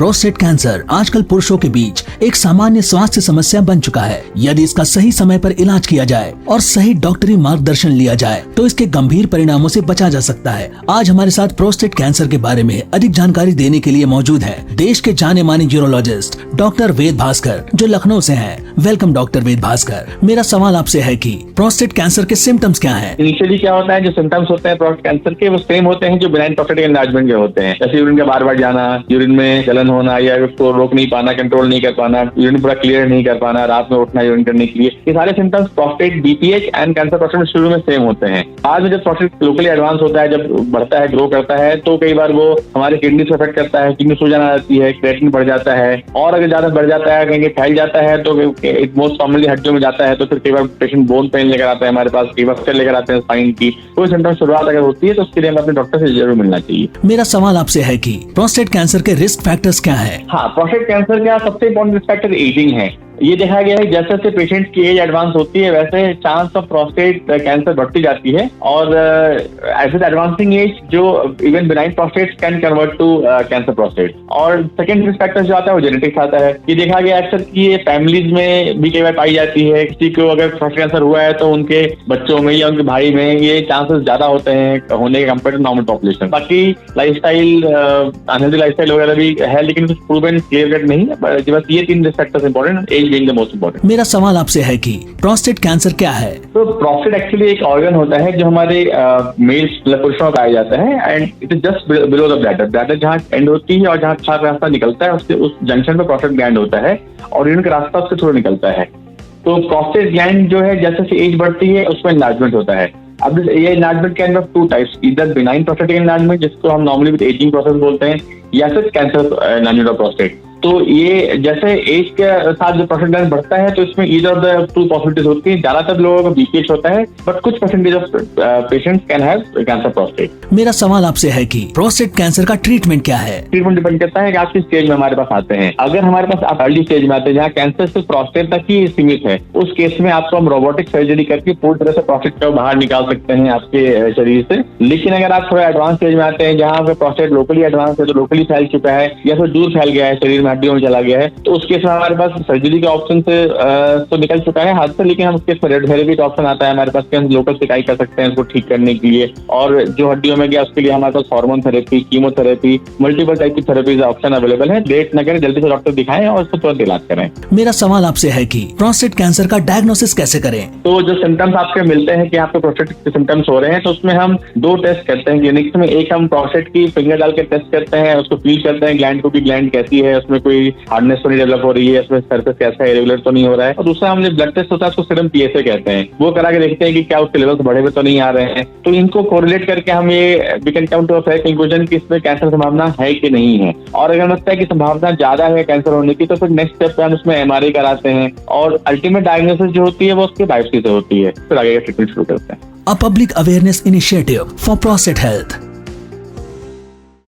Prostate cancer आजकल पुरुषों के बीच एक सामान्य स्वास्थ्य समस्या बन चुका है। यदि इसका सही समय पर इलाज किया जाए और सही डॉक्टरी मार्गदर्शन लिया जाए तो इसके गंभीर परिणामों से बचा जा सकता है। आज हमारे साथ प्रोस्टेट कैंसर के बारे में अधिक जानकारी देने के लिए मौजूद है देश के जाने माने यूरोलॉजिस्ट डॉक्टर वेद भास्कर, जो लखनऊ से हैं। वेलकम डॉक्टर वेद भास्कर। मेरा सवाल आपसे है कि प्रोस्टेट कैंसर के सिम्टम्स क्या हैं? इनिशियली क्या होता है, जो सिम्टम्स होते हैं प्रोस्टेट कैंसर के वो सेम होते हैं जो बिनाइन प्रोस्टेटिक एनलार्जमेंट के होते हैं। जैसे यूरिन का बार-बार जाना, यूरिन में जलन होना या उसको रोक नहीं पाना, कंट्रोल नहीं कर पाना, यूरिन पूरा क्लियर नहीं कर पाना, रात में उठना यूरिन करने के लिए, ये सारे symptoms prostate BPH and cancer prostate में शुरू में सेम होते हैं। बाद में जब प्रोस्टेट लोकली एडवांस होता है, जब बढ़ता है, ग्रो करता है, तो कई बार वो हमारे किडनी से अफेक्ट करता है, किडनी सूजन आ जाती है, क्रिएटिनिन बढ़ जाता है, और अगर ज्यादा बढ़ जाता है, कहीं फैल जाता है तो मोस्ट कॉमनली हड्डियों में जाता है, तो फिर कई बार पेशेंट बोन पेन लेकर आता है हमारे पास, कई बार लेकर आते हैं स्पाइन की। कोई सिम्टम शुरुआत अगर होती है तो उसके लिए हमें अपने डॉक्टर से जरूर मिलना चाहिए। मेरा सवाल आपसे है कि प्रोस्टेट कैंसर के रिस्क फैक्टर्स क्या है? हाँ, प्रोस्टेट कैंसर का सबसे इम्पोर्टेंट रिस्क फैक्टर एजिंग है। ये देखा गया है जैसे जैसे पेशेंट की एज एडवांस होती है वैसे चांस ऑफ प्रोस्टेट कैंसर बढ़ती जाती है, और एज एडवांसिंग एज जो even benign prostate can convert to cancer prostate. और सेकंड रिस्क फैक्टर जो आता है वो जेनेटिक्स आता है। ये देखा गया अक्सर कि ये फैमिलीज में भी कई बार पाई जाती है। किसी को अगर प्रोस्टेट कैंसर हुआ है तो उनके बच्चों में या उनके भाई में ये चांसेस ज्यादा होते हैं होने के कंपेयर टू नॉर्मल पॉपुलेशन। बाकी लाइफस्टाइल, अनहेल्दी लाइफस्टाइल वगैरह भी है, लेकिन कुछ प्रूवन क्लियर कट नहीं है। बस ये तीन risk factors important, age being the most important. मेरा सवाल आपसे है कि प्रोस्टेट कैंसर क्या है? तो प्रोस्टेट एक्चुअली एक ऑर्गन होता है जो हमारे मेल्स पुरुषों में पाया जाता है, and it is just below the bladder. Bladder जहाँ एंड होती है और जहाँ छाप रास्ता निकलता है, उससे उस जंक्शन पे प्रोस्टेट ग्लैंड होता है और यूरिन का रास्ता उससे थोड़ा निकलता है। तो प्रोस्टेट ग्लैंड जो है जैसे जैसे एज बढ़ती है उसमें एनलार्जमेंट होता है। अब ये enlargement can be two types, इधर बिनाइन प्रोस्टेटिक एनलार्जमेंट जिसको हम नॉर्मली विद एजिंग प्रोसेस बोलते हैं, या फिर कैंसर एनलार्जमेंट ऑफ प्रोस्टेट। तो ये जैसे एज के साथ जो प्रोस्टेट ग्लैंड बढ़ता है तो इसमें either of the two possibilities होती है। ज्यादातर लोगों को बीपीएच होता है, बट कुछ percentage of patients can have cancer prostate. मेरा सवाल आपसे है कि प्रोस्टेट कैंसर का ट्रीटमेंट क्या है? ट्रीटमेंट डिपेंड करता है कि आप किस स्टेज में हमारे पास आते हैं। अगर हमारे पास आप अर्ली स्टेज में आते हैं जहाँ कैंसर सिर्फ प्रोस्टेट तक ही सीमित है, उस केस में आपको हम रोबोटिक सर्जरी करके पूरी तरह से प्रोस्टेट को बाहर निकाल सकते हैं आपके शरीर से। लेकिन अगर आप थोड़ा एडवांस स्टेज में आते हैं जहाँ पे प्रोस्टेट लोकली एडवांस है, तो लोकली फैल चुका है या फिर दूर फैल गया है, शरीर में हड्डियों में चला गया है, तो उस केस में हमारे पास सर्जरी के ऑप्शन से तो निकल चुका है हाथ से, लेकिन हम उसके रेडियोथेरेपी का ऑप्शन आता है हमारे पास कि हम लोकल सिकाई कर सकते हैं उसको ठीक करने के लिए। और जो हड्डियों में गया उसके लिए हमारे पास hormone therapy, chemotherapy, multiple type की थेरेपीज ऑप्शन अवेलेबल है। लेट न करें, जल्दी से डॉक्टर दिखाएं और उसको तुरंत इलाज करें। मेरा सवाल आपसे है कि प्रोस्टेट कैंसर का डायग्नोसिस कैसे करें? तो जो सिम्टम्स आपके मिलते हैं कि आपके प्रोस्टेट के सिम्टम्स हो रहे हैं, तो उसमें हम दो टेस्ट करते हैं क्लिनिक्स में। एक हम प्रोस्टेट की फिंगर डाल के टेस्ट करते हैं, उसको फील करते हैं ग्लैंड को कि ग्लैंड कैसी है, उसमें कोई हार्डनेस तो नहीं डेवलप हो रही है, उसमें सरफेस कैसा है, इरेगुलर तो नहीं हो रहा है। और दूसरा हमने ब्लड टेस्ट होता है, उसको सीरम पीएसए कहते हैं, वो करा के देखते हैं कि क्या उसके लेवल्स बढ़े हुए तो नहीं आ रहे हैं। तो इनको कोरिलेट करके हम ये we can come to a fair conclusion कि इसमें कैंसर संभावना है कि नहीं है। और अगर लगता है कि संभावना ज्यादा है कैंसर होने की, तो फिर नेक्स्ट स्टेप पे हम उसमें एमआरआई कराते हैं, और अल्टीमेट डायग्नोसिस जो होती है वो उसकी बायोप्सी से होती है। फिर आगे का ट्रीटमेंट शुरू करते हैं। A public awareness initiative for prostate health.